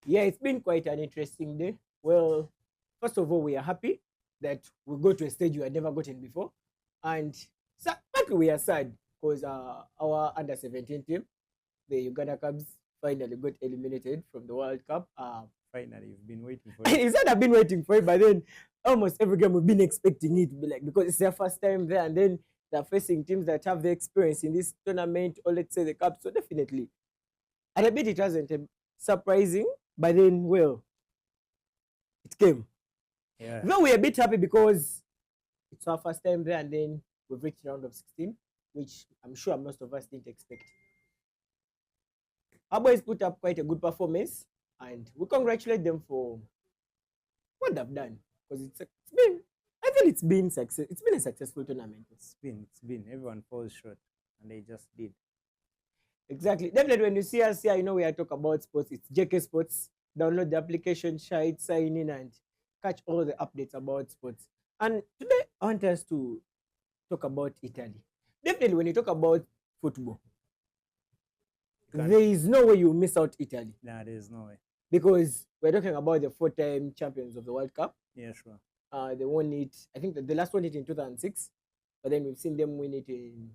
Yeah, it's been quite an interesting day. Well, first of all, we are happy that we go to a stage we had never gotten before. And partly we are sad because our under 17 team, the Uganda Cubs, finally got eliminated from the World Cup. Finally, you've been waiting for it. It's not I've been waiting for it, but then almost every game we've been expecting it to be like, because it's their first time there, and then they're facing teams that have the experience in this tournament, or let's say the Cup. So definitely, and a bit it wasn't surprising, but then, well, it came. Yeah. Though we're a bit happy because it's our first time there, and then we've reached round of 16, which I'm sure most of us didn't expect. Our boys put up quite a good performance, and we congratulate them for what they've done, because it's been, I feel it's been success. It's been a successful tournament. It's been. Everyone falls short, and they just did. Exactly. Definitely, when you see us here, we are talking about sports. It's JK Sports. Download the application, share it, sign in, and catch all the updates about sports. And today, I want us to talk about Italy. Definitely, when you talk about football, there is no way you miss out Italy. Nah, there's no way. Because we're talking about the 4-time champions of the World Cup. Yeah, sure. They won it, I think the last one it in 2006, but then we've seen them win it in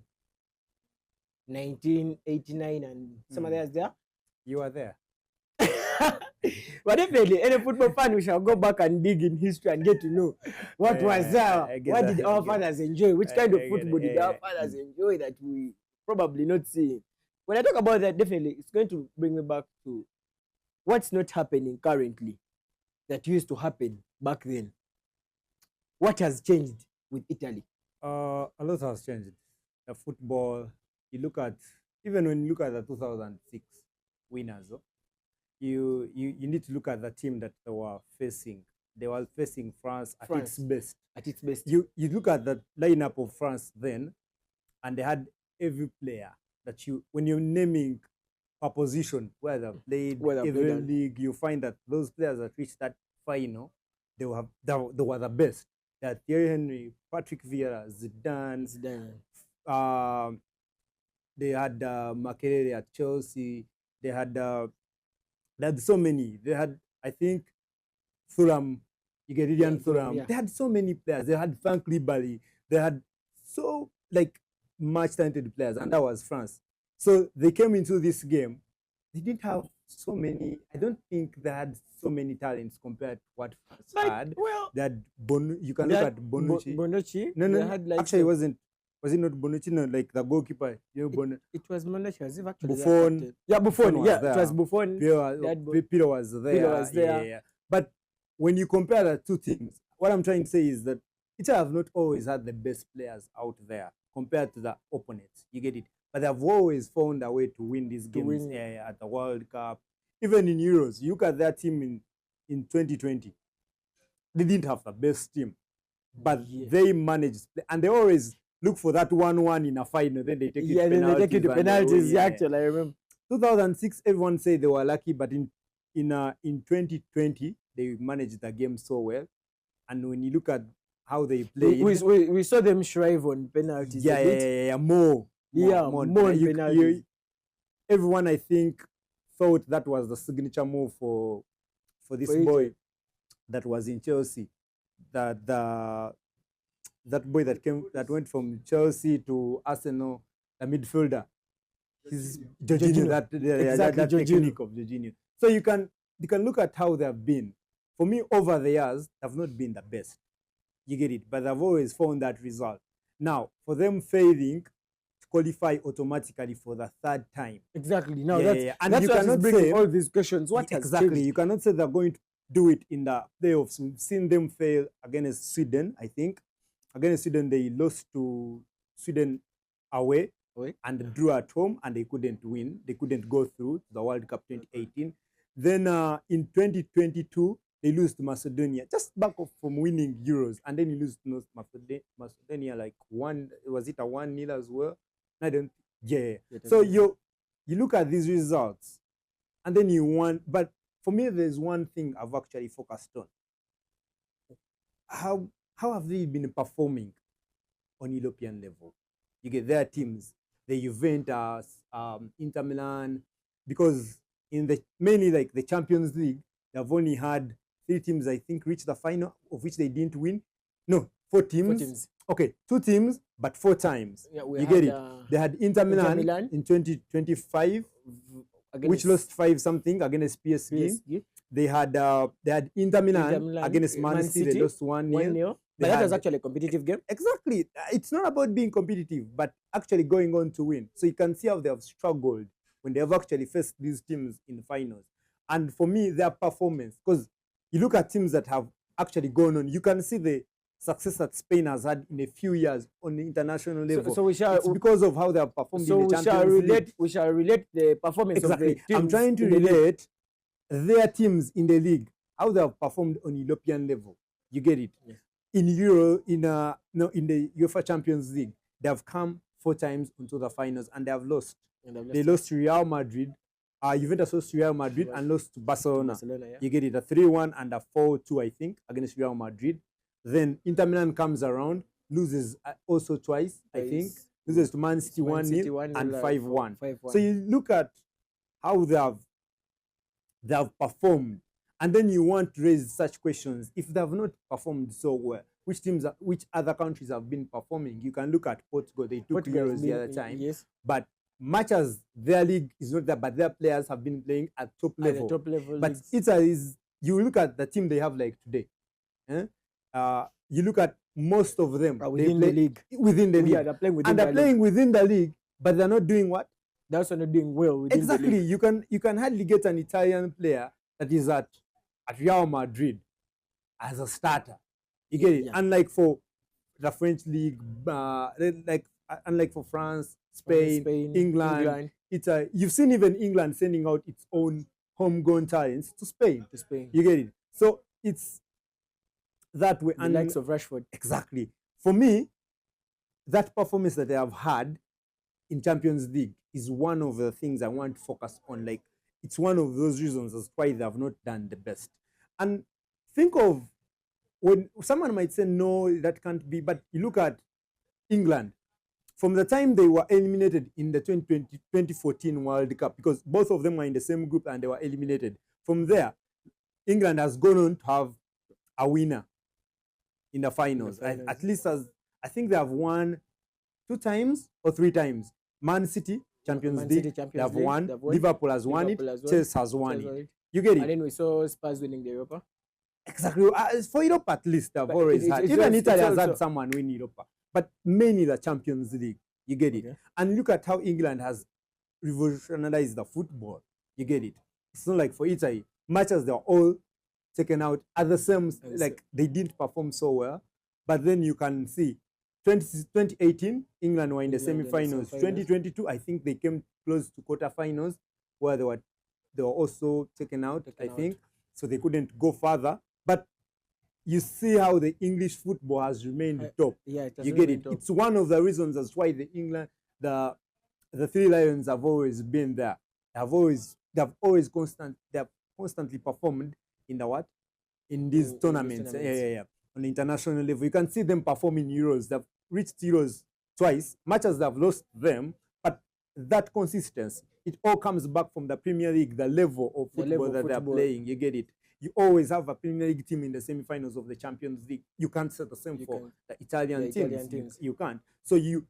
1989 and some others there. You are there. But definitely, any football fan, we shall go back and dig in history and get to know what was there. What did our fathers enjoy? Which kind of football did our fathers enjoy that we probably not seeing? When I talk about that, definitely, it's going to bring me back to what's not happening currently that used to happen back then. What has changed with Italy? A lot has changed. The football, you look at, even when you look at the 2006 winners, you need to look at the team that they were facing. They were facing France at its best. At its best. You look at the lineup of France then, and they had every player that when you're naming a position where they've played every league, you find that those players that reached that final, they were the best. That Thierry Henry, Patrick Vieira, Zidane. They had Makelele at Chelsea. They had so many. They had, I think, Thuram, Igeridian Thuram. Yeah. They had so many players. They had Frank Ribéry. They had so much talented players, and that was France. So they came into this game. They didn't have so many. I don't think they had so many talents compared to what France had. Well, they had you can look at Bonucci. Bonucci. No. Actually, it wasn't. Was it not Bonucci? No, like the goalkeeper. Bonucci. It was Bonucci. Was it actually Buffon? Yeah, Buffon. Yeah, it was Buffon. Peter was there. Peter was there. Yeah. But when you compare the two teams, what I'm trying to say is that Italy have not always had the best players out there compared to the opponents. You get it? But they've always found a way to win these games at the World Cup. Even in Euros, you look at their team in 2020. They didn't have the best team, but they managed, and they always look for that 1-1 in a final. Then they take it to penalties. Then they take it to penalties. Actually, I remember. 2006, everyone said they were lucky, but in 2020, they managed the game so well. And when you look at how they played, we saw them strive on penalties. More. Everyone, I think, thought that was the signature move for this boy that was in Chelsea. That boy that went from Chelsea to Arsenal, the midfielder. He's Jorginho. That technique of Jorginho. So you can look at how they have been. For me, over the years, they've not been the best. You get it, but they've always found that result. Now, for them failing to qualify automatically for the third time. Exactly. Now and that's you cannot say all these questions. What exactly? Has you cannot say they're going to do it in the playoffs. We've seen them fail against Sweden. I think against Sweden they lost to Sweden away and drew at home, and they couldn't win. They couldn't go through to the World Cup 2018. Then in 2022. They lose to Macedonia, just back off from winning Euros, and then you lose to Macedonia like was it a 1-0 as well? I don't. Yeah. So you look at these results, and then you want. But for me, there's one thing I've actually focused on. How have they been performing on European level? You get their teams, the Juventus, Inter Milan, because in the mainly like the Champions League, they've only had 3 teams, I think, reach the final, of which they didn't win. No, 4 teams. 4 teams. Okay, 2 teams, but 4 times. Yeah, you get it? They had Inter Milan in 2025, which lost 5 something against PSG. They had Inter Milan against Man City. They lost 1-0. But that was actually a competitive game. Exactly. It's not about being competitive, but actually going on to win. So you can see how they have struggled when they have actually faced these teams in the finals. And for me, their performance, because you look at teams that have actually gone on, you can see the success that Spain has had in a few years on the international level. So it's because of how they have performed in the Champions League. We shall relate the performance of the teams. I'm trying to relate their teams in the league, how they have performed on European level. You get it? Yes. In the UEFA Champions League, they have come 4 times into the finals and they have lost. They lost to Real Madrid. Juventus lost to Real Madrid and lost to Barcelona. Yeah. You get it? A 3-1 and a 4-2, I think, against Real Madrid. Then Inter Milan comes around, loses also twice, I think. Loses to Man City 1-0 and 5-1. So you look at how they have performed. And then you want to raise such questions. If they have not performed so well, which other countries have been performing? You can look at Portugal. They took Euros the other time. Yes. But much as their league is not there, but their players have been playing at top level. But Italy is, you look at the team they have like today. You look at most of them within the league. Within the league. Yeah, they're playing within the league, but they're not doing what? They're also not doing well within the league. You can hardly get an Italian player that is at Real Madrid as a starter. You get it? Unlike for the French league, unlike for France, Spain, England, Italy. You've seen even England sending out its own homegrown talents to Spain. You get it? So it's that way. The likes of Rashford. Exactly. For me, that performance that they have had in Champions League is one of the things I want to focus on. Like, it's one of those reasons as why they have not done the best. And think of when someone might say, no, that can't be. But you look at England. From the time they were eliminated in the 2014 World Cup, because both of them were in the same group and they were eliminated. From there, England has gone on to have a winner in the finals. At least I think they have won 2 times or 3 times. Man City, Champions League, they have won. Liverpool has won it. Chelsea has won it. You get it? And then we saw Spurs winning the Europa. Exactly. For Europe, at least, they've always had. Even Italy has had someone win Europa. But mainly the Champions League. You get it? And look at how England has revolutionized the football. You get it? It's not like for Italy, matches they're all taken out at the same, like they didn't perform so well. But then you can see 2018, England were in the semi-finals. 2022, I think they came close to quarterfinals where they were also taken out, I think. So they couldn't go further. But you see how the English football has remained top. Yeah, you get it. Top. It's one of the reasons as why the 3 Lions have always been there. They have constantly performed in these tournaments. Yeah. On the international level, you can see them perform in Euros. They've reached Euros twice, much as they've lost them. But that consistency, it all comes back from the Premier League, the level of football that they're playing. You get it. You always have a Premier League team in the semi-finals of the Champions League. You can't say the same for the Italian teams. You can't. So you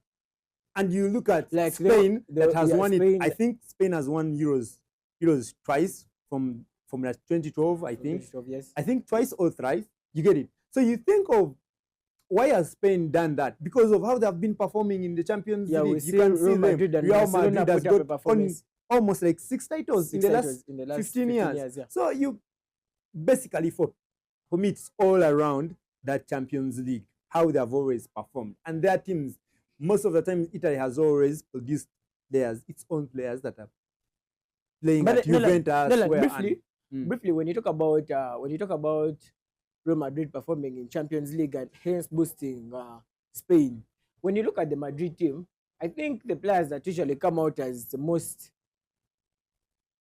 look at like Spain that has won it. I think Spain has won Euros twice from that 2012. I think. 2012, yes. I think twice or thrice. You get it. So you think of why has Spain done that? Because of how they have been performing in the Champions League. You can see Real Madrid has got almost like 6 titles in the last 15 years. Yeah. So you basically, for me, it's all around that Champions League, how they have always performed. And their teams, most of the time, Italy has always produced its own players that are playing at Juventus. Briefly, when you talk about Real Madrid performing in Champions League and hence boosting Spain, when you look at the Madrid team, I think the players that usually come out as the most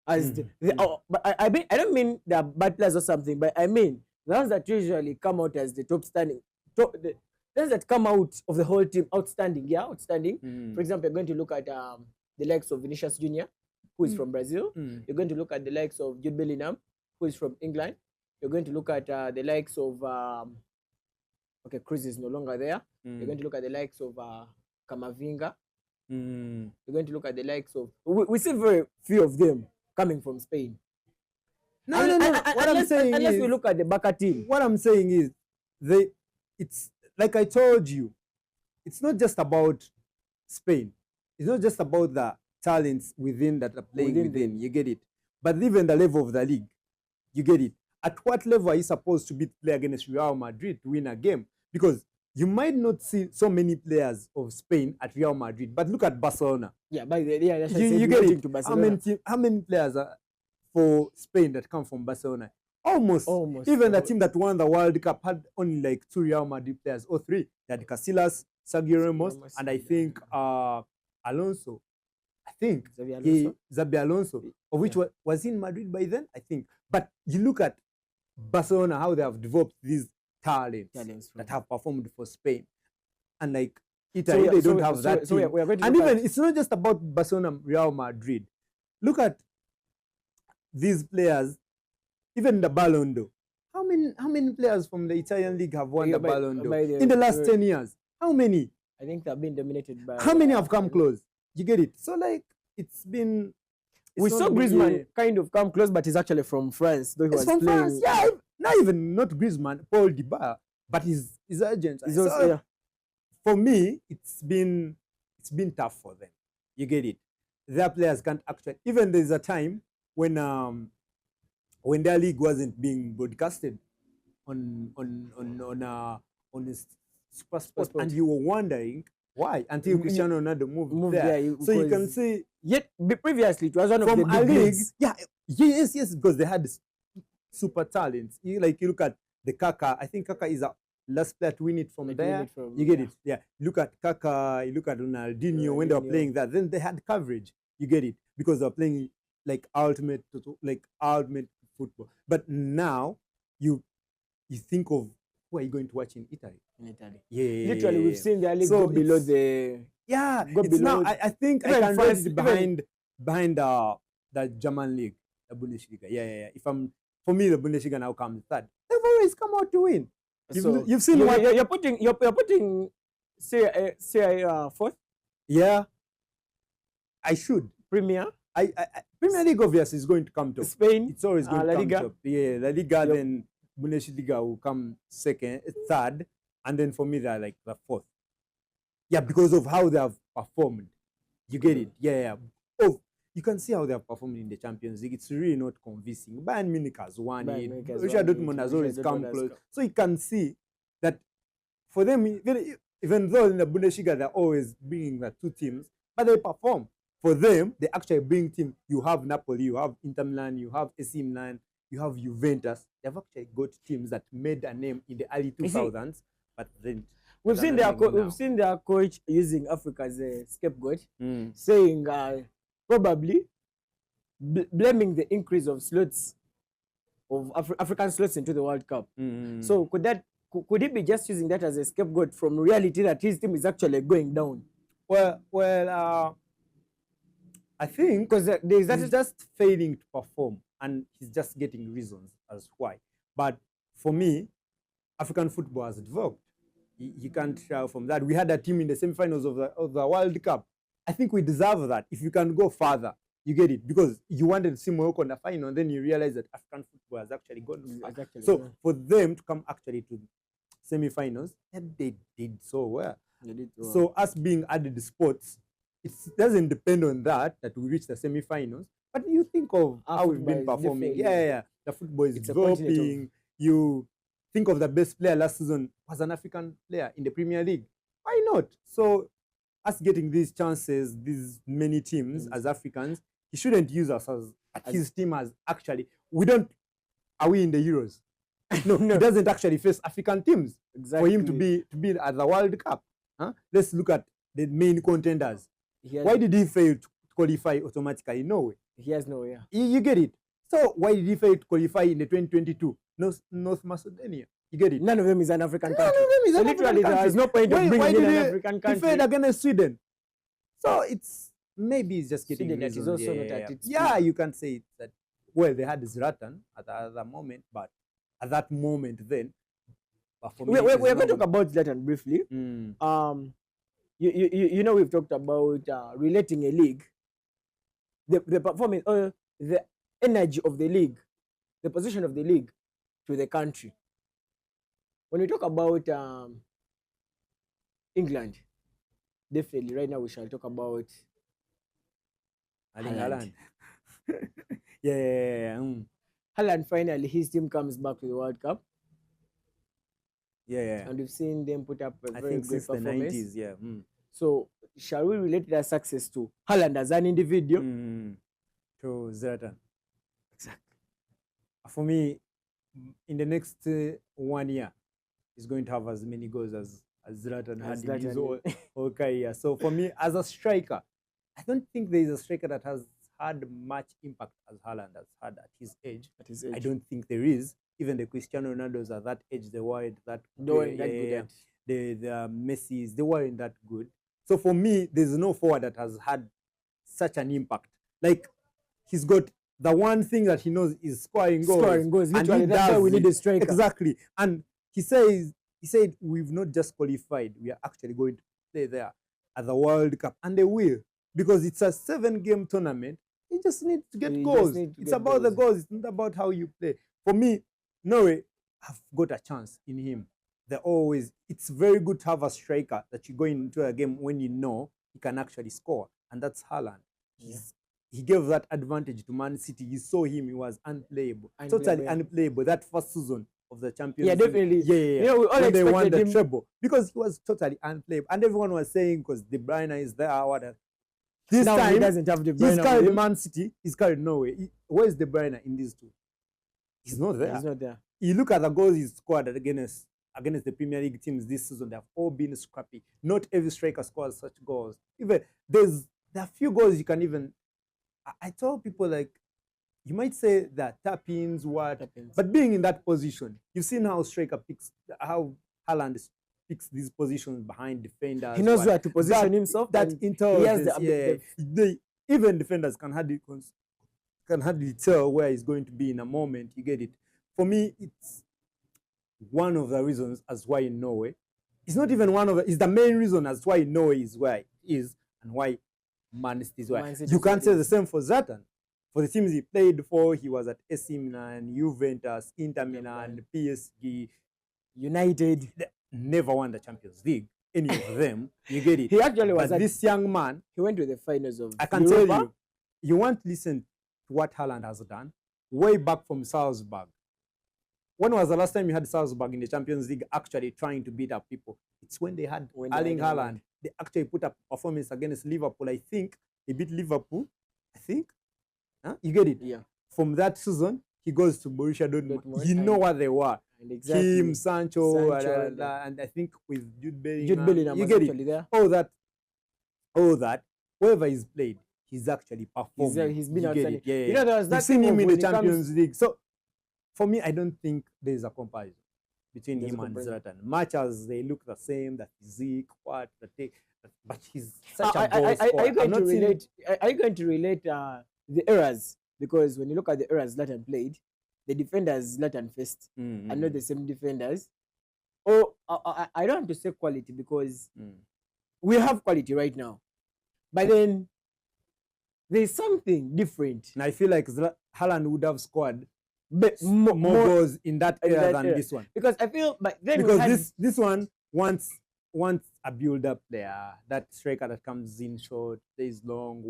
but I don't mean they're bad players or something, but I mean the ones that usually come out as the top standing, the ones that come out of the whole team outstanding. For example, you're going to look at the likes of Vinicius Jr. who is from Brazil. You're going to look at the likes of Jude Bellingham, who is from England. You're going to look at the likes of okay, Cruz is no longer there. You're going to look at the likes of Camavinga. You're going to look at the likes of we see very few of them coming from Spain. No. What I'm saying unless is, we look at the Barca team. What I'm saying is, it's like I told you, it's not just about Spain. It's not just about the talents within that are playing within. You get it. But even the level of the league, you get it. At what level are you supposed to play against Real Madrid to win a game? Because you might not see so many players of Spain at Real Madrid, but look at Barcelona. Yeah, but you get it. To Barcelona. How many players are for Spain that come from Barcelona? Almost. Even the team that won the World Cup had only like 2 Real Madrid players or 3. They had Casillas, Sergio Ramos, and I think Alonso. I think Xabi Alonso, of which was in Madrid by then, I think. But you look at Barcelona, how they have developed these talents that have performed for Spain. And like Italy, they don't have that team. And even, it's not just about Barcelona, Real Madrid. Look at these players, even the Ballon d'Or. How many players from the Italian league have won the Ballon d'Or in the last 10 years? How many? I think they've been dominated by... How many have come close? You get it? So like, it's been... We saw Griezmann kind of come close, but he's actually from France. Though he was from playing... France, yeah. Not Griezmann, Paul Dybala, but his agent. For me, it's been tough for them. You get it? Their players can't actually... Even there's a time when their league wasn't being broadcasted on Super Sport, and you were wondering why until Cristiano Ronaldo moved there. So you can see, yet previously it was one of the big leagues. Yes, because they had super talents. You look at the Kaka. I think Kaka is a last player to win it from there. You get it? Yeah. Look at Kaka. You look at Ronaldinho when they were playing that. Then they had coverage. You get it? Because they were playing like ultimate football. But now you think of who are you going to watch in Italy? Yeah. Literally, we've seen their league go below the... Yeah. Go below. Now, I think I can rate it behind the German league, the Bundesliga. Yeah. For me, the Bundesliga now comes third. They've always come out to win. You've seen what you're putting say fourth? Yeah. I should. Premier? Premier League obviously is going to come top. Spain, it's always going to come Liga. top. Yeah, La Liga, then Bundesliga will come third, and then for me they're like the fourth. Yeah, because of how they have performed. You get it? Yeah. Oh, you can see how they have performed in the Champions League. It's really not convincing. Bayern Munich has won it. Borussia Dortmund has always come close. So you can see that for them, even though in the Bundesliga they're always bringing the 2 teams, but they perform. For them, they actually bring team. You have Napoli, you have Inter Milan, you have AC Milan, you have Juventus. They've actually got teams that made a name in the early 2000s, but then we've seen their coach using Africa as a scapegoat, saying probably blaming the increase of slots of African slots into the World Cup. So could he be just using that as a scapegoat from reality that his team is actually going down? Well. I think because he's just failing to perform, and he's just getting reasons as why. But for me, African football has developed. You can't try from that. We had a team in the semi-finals of the World Cup. I think we deserve that. If you can go further, you get it, because you wanted to see Morocco in the final, and then you realize that African football has actually gone far. For them to come actually to semi-finals, they did so well. So us being added sports, it doesn't depend on that we reach the semi-finals, but you think of how we've been performing. Yeah. The football is developing. You think of the best player last season was an African player in the Premier League. Why not? So us getting these chances, these many teams as Africans, he shouldn't use us as his team has actually. Are we in the Euros? No, he doesn't actually face African teams for him to be at the World Cup. Let's look at the main contenders. Why did he fail to qualify automatically? No way. He has no way. You get it? So why did he fail to qualify in the 2022 North Macedonia? You get it? None of them is an African country. None of them is an African country. There is no point of bringing in an African country. He failed against Sweden. So it's maybe he's just getting Sweden that is reasons. also not at its Yeah, peak. you can say it that, well, they had Zlatan at the other moment, but at that moment then, but for me, We're going to talk about Zlatan briefly. You know, we've talked about relating a league, the performance, the energy of the league, the position of the league to the country. When we talk about England, definitely right now we shall talk about Haaland. Yeah. Haaland, finally, his team comes back to the World Cup. Yeah. And we've seen them put up a I very think great since the performance. 90s, yeah. So, shall we relate that success to Haaland as an individual? To Zlatan. Exactly. For me, in the next 1 year, he's going to have as many goals as Zlatan had in his whole career. So for me, as a striker, I don't think there is a striker that has had much impact as Haaland has had at his age. I don't think there is. Even the Cristiano Ronaldos at that age, they weren't that good. The Messis, they weren't that good. So for me, there's no forward that has had such an impact. Like, he's got the one thing that he knows is scoring goals. Scoring goals. Literally, that's why we need a striker. Exactly. And he said, we've not just qualified, we are actually going to play there at the World Cup. And they will. Because it's a 7-game tournament. You just need to get goals. It's about the goals. It's not about how you play. For me, Norway have got a chance in him. It's very good to have a striker that you go into a game when you know he can actually score. And that's Haaland. He gave that advantage to Man City. You saw him, he was unplayable. Totally unplayable. That first season of the Champions League. Definitely. Yeah. You know, we all when they won the him treble. Because he was totally unplayable. And everyone was saying, because De Bruyne is there, this now time, he doesn't have De Bruyne. He's carried Man City, he's carried Norway. Where's De Bruyne in these two? He's not there. He's not there. You look at the goals he's scored against the Premier League teams this season, they have all been scrappy. Not every striker scores such goals. Even there are few goals you can even. I tell people, like, you might say that tap-ins, but being in that position, you've seen how Haaland picks these positions behind defenders. He knows where to position himself. That intelligence, even defenders can hardly tell where he's going to be in a moment. You get it? For me, it's one of the reasons as why in Norway. It's not even it's the main reason as why Norway is where he is and why Man City is where. You can't say the same for Zlatan. For the teams he played for, he was at AC Milan, Juventus, Inter Milan, PSG, United. They never won the Champions League. Any of them, you get it. He actually was. But this young man, he went to the finals of. I can tell you, you want to listen to what Haaland has done way back from Salzburg. When was the last time you had Salzburg in the Champions League actually trying to beat up people? It's when they had Erling Haaland. They actually put up a performance against Liverpool. I think he beat Liverpool. I think. Huh? You get it? Yeah. From that season, he goes to Borussia Dortmund. You know what they were. Exactly. Kim, Sancho, and I think with Jude Bellingham. You get it? There. All that. Wherever he's played, he's actually performed. He's been outstanding. Yeah. You know, there was that. You've seen him in the Champions League. So, for me, I don't think there's a comparison between him and Zlatan. Much as they look the same, the physique, but he's such a goal scorer. Are you going to relate the errors? Because when you look at the errors Zlatan played, the defenders Zlatan faced are not the same defenders. I don't want to say quality because we have quality right now. But then there's something different. And I feel like Haaland would have scored more goals in that era than this one. Because I feel, but then because this one wants a build-up player, that striker that comes in short, stays long,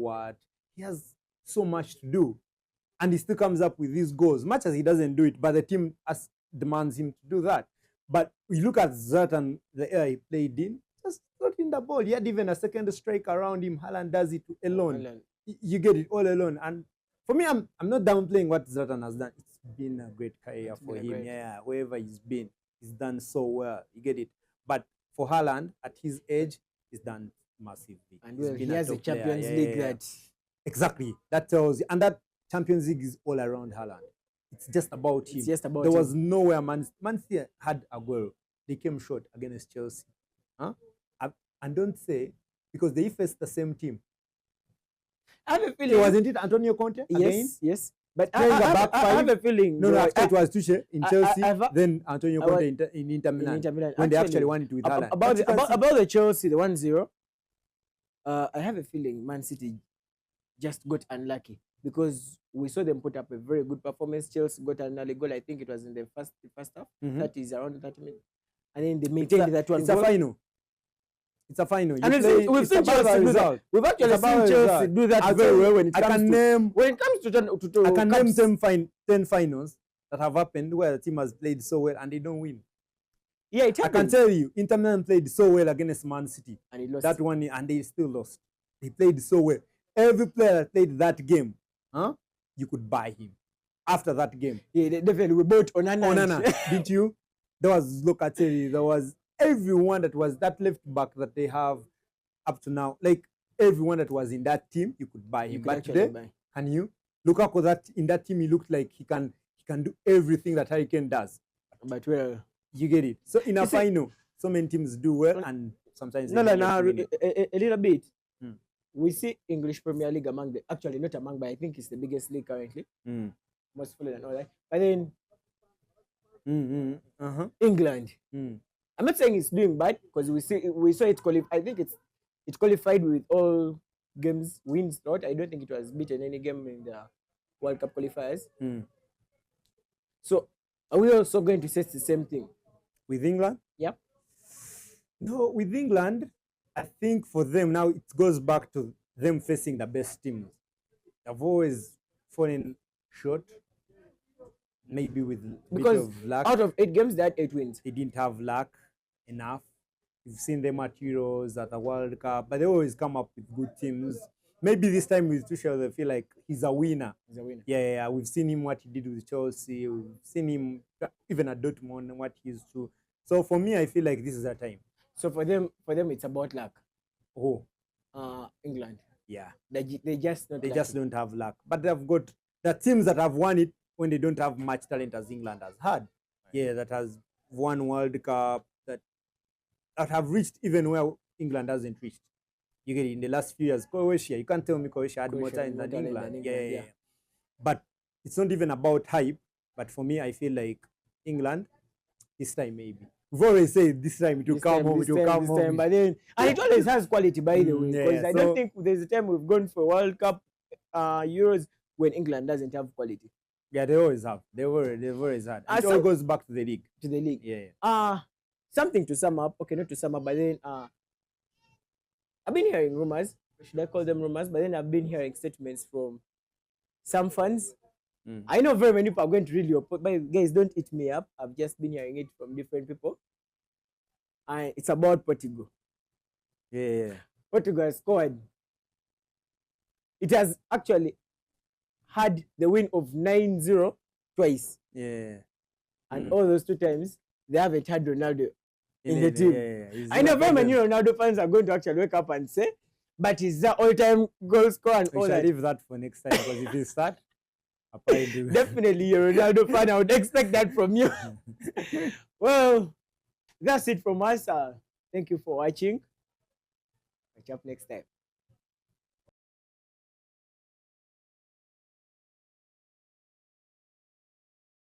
he has so much to do. And he still comes up with these goals, much as he doesn't do it, but the team demands him to do that. But we look at Zlatan, the era he played in, just slotting the ball. He had even a second striker around him. Haaland does it alone. You get it all alone. And for me, I'm not downplaying what Zlatan has done. It's been a great career for him. Yeah, wherever he's been, he's done so well. You get it. But for Haaland, at his age, he's done massively. And he has a Champions League that... Exactly. That tells you. And that Champions League is all around Haaland. It's just about him. There was nowhere Man City had a goal. They came short against Chelsea. And don't say, because they faced the same team. I have a It feeling. wasn't it Antonio Conte again? Yes. But Playing a back I have five. a feeling. No, bro, after it was Tuchel in Chelsea, I've- then Antonio I was- Conte in Inter in Milan, Inter Milan. when they actually won it with Haaland. But About you can see- about the Chelsea, the 1-0. I have a feeling Man City just got unlucky because we saw them put up a very good performance. Chelsea got an early goal. I think it was in the first half. Mhm. That is around 30 minutes, and then they maintained that one. It's a goal. final. It's a final. And we've it's seen about Chelsea the do that. result. We've actually It's about seen the Chelsea result. do that I'll very tell you, well when it I comes can to name to I can name cups. 10 finals that have happened where the team has played so well and they don't win. Yeah, it I can happened. tell you, Inter Milan played so well against Man City. And he lost. That one, and they still lost. They played so well. Every player that played that game, you could buy him. After that game, Yeah, definitely. We bought Onana. didn't you? There was Locatelli. There was everyone that was that left back that they have up to now. Like everyone that was in that team, you could buy him. You could But actually today, buy. can you? Lukaku, that in that team, he looked like he can do everything that Harry Kane does. But well, You get it. So in a You see- final, so many teams do well, and sometimes they no, don't get to win it. a little bit. Mm. We see English Premier League among the actually not among, but I think it's the biggest league currently, Mm. most followed and all that. But then Uh-huh. England, Mm. I'm not saying it's doing bad because we saw it qualify. I think it qualified with all games wins. Not, I don't think it was beaten any game in the World Cup qualifiers. Mm. So are we also going to say the same thing? With England? Yep. No, with England, I think for them now it goes back to them facing the best teams. They've always fallen short, maybe with a bit Because of luck. out of 8 games, they had 8 wins. They didn't have luck enough. You've seen them at Euros, at the World Cup, but they always come up with good teams. Maybe this time with Tuchel, they feel like he's a winner. He's a winner. Yeah. We've seen him what he did with Chelsea. We've seen him even at Dortmund and what he used to. So for me, I feel like this is the time. So for them, it's about luck. Oh, England. yeah. They just not They lucky. just don't have luck. But they've got the teams that have won it when they don't have much talent as England has had. Yeah, that has won World Cup, that have reached even where England hasn't reached. You get it in the last few years. Croatia, you can't tell me Croatia had more Croatia talent more than talent England. than Yeah. England, yeah. But it's not even about hype. But for me, I feel like England, this time maybe. We've always said this time it will come home, it will come home. But then, and it always has quality, by the way. Yeah, Because I so- don't think there's a time we've gone for World Cup, Euros when England doesn't have quality Yeah, they always have. They've always had. It So- all goes back to the league. to the league. Yeah. Something to sum up. Okay, not to sum up, but then I've been hearing rumors. Should I call them rumors? But then I've been hearing statements from some fans. Mm. I know very many people are going to read your post, but guys, don't eat me up. I've just been hearing it from different people. And it's about Portugal. Yeah. Portugal has scored. It has actually had the win of 9-0 twice. Yeah. And Mm. all those 2 times, they haven't had Ronaldo in the Yeah, team. He's I know one very of many them. Ronaldo fans are going to actually wake up and say, but he's the all-time goal scorer and We all shall that. leave that for next time because if you start, I'll probably do. Definitely, you're a Ronaldo fan. I would expect that from you. Well, that's it from us. Thank you for watching. Catch up next time.